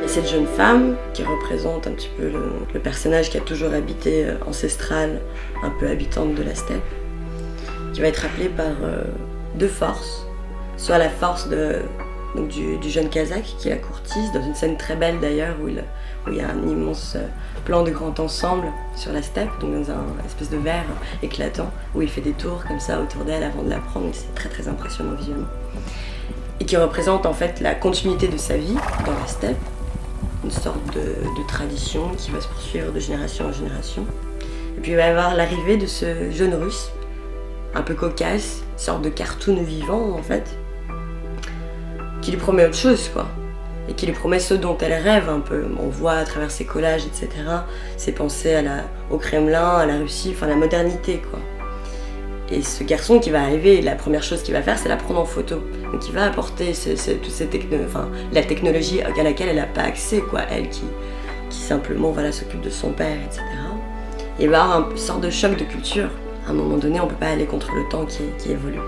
Et cette jeune femme qui représente un petit peu le personnage qui a toujours habité ancestral, un peu habitante de la steppe, qui va être appelée par deux forces, soit la force du jeune Kazakh qui la courtise, dans une scène très belle d'ailleurs où il y a un immense plan de grand ensemble sur la steppe, donc dans un espèce de verre éclatant, où il fait des tours comme ça autour d'elle avant de la prendre, c'est très très impressionnant visuellement. Et qui représente en fait la continuité de sa vie dans la steppe, une sorte de tradition qui va se poursuivre de génération en génération. Et puis il va y avoir l'arrivée de ce jeune russe, un peu cocasse, une sorte de cartoon vivant en fait, qui lui promet autre chose quoi, et qui lui promet ce dont elle rêve un peu. On voit à travers ses collages, etc., ses pensées au Kremlin, à la Russie, enfin la modernité quoi. Et ce garçon qui va arriver, la première chose qu'il va faire, c'est la prendre en photo. Donc il va apporter la technologie à laquelle elle n'a pas accès, quoi. Elle qui simplement voilà, s'occupe de son père, etc. Et il va y avoir une sorte de choc de culture. À un moment donné, on ne peut pas aller contre le temps qui évolue.